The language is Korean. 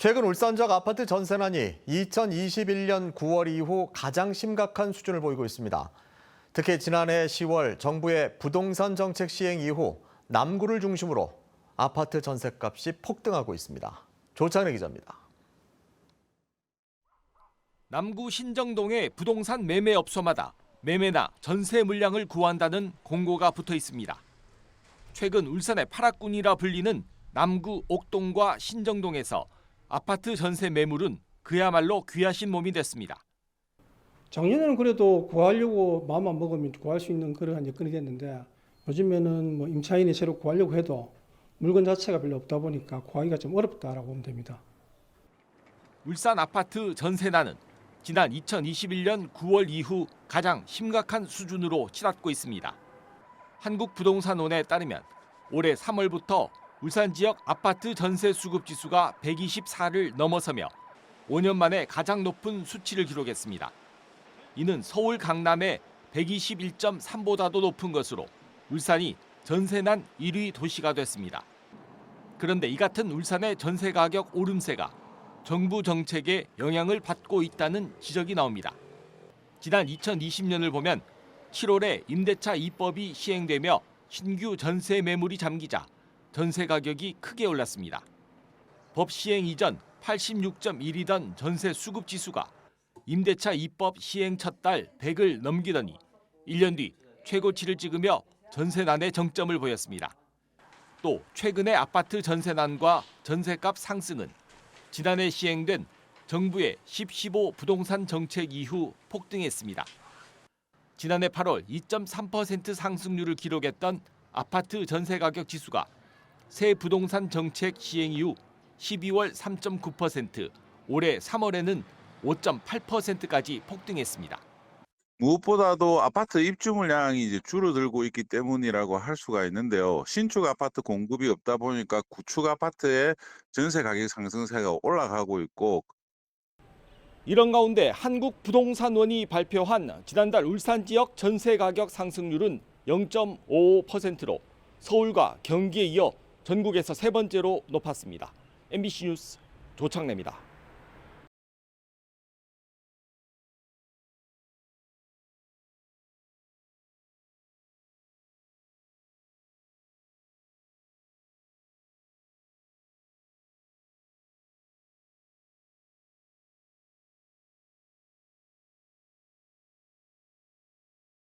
최근 울산 지역 아파트 전세난이 2021년 9월 이후 가장 심각한 수준을 보이고 있습니다. 특히 지난해 10월 정부의 부동산 정책 시행 이후 남구를 중심으로 아파트 전셋값이 폭등하고 있습니다. 조창래 기자입니다. 남구 신정동의 부동산 매매업소마다 매매나 전세 물량을 구한다는 공고가 붙어 있습니다. 최근 울산의 파락군이라 불리는 남구 옥동과 신정동에서 아파트 전세 매물은 그야말로 귀하신 몸이 됐습니다. 작년에는 그래도 구하려고 마음만 먹으면 구할 수 있는 그런 여건이 됐는데 요즘에는 임차인이 새로 구하려고 해도 물건 자체가 별로 없다 보니까 구하기가 좀 어렵다라고 보면 됩니다. 울산 아파트 전세난은 지난 2021년 9월 이후 가장 심각한 수준으로 치닫고 있습니다. 한국부동산원에 따르면 올해 3월부터 울산 지역 아파트 전세 수급 지수가 124를 넘어서며 5년 만에 가장 높은 수치를 기록했습니다. 이는 서울 강남의 121.3보다도 높은 것으로 울산이 전세난 1위 도시가 됐습니다. 그런데 이 같은 울산의 전세 가격 오름세가 정부 정책에 영향을 받고 있다는 지적이 나옵니다. 지난 2020년을 보면 7월에 임대차 2법이 시행되며 신규 전세 매물이 잠기자 전세 가격이 크게 올랐습니다. 법 시행 이전 86.1이던 전세 수급 지수가 임대차 2법 시행 첫 달 100을 넘기더니 1년 뒤 최고치를 찍으며 전세난의 정점을 보였습니다. 또 최근의 아파트 전세난과 전세값 상승은 지난해 시행된 정부의 10-15 부동산 정책 이후 폭등했습니다. 지난해 8월 2.3% 상승률을 기록했던 아파트 전세 가격 지수가 새 부동산 정책 시행 이후 12월 3.9%, 올해 3월에는 5.8%까지 폭등했습니다. 무엇보다도 아파트 입주 물량이 이제 줄어들고 있기 때문이라고 할 수가 있는데요. 신축 아파트 공급이 없다 보니까 구축 아파트의 전세 가격 상승세가 올라가고 있고, 이런 가운데 한국부동산원이 발표한 지난달 울산 지역 전세 가격 상승률은 0.55%로 서울과 경기에 이어 전국에서 세 번째로 높았습니다. MBC 뉴스 조창래입니다.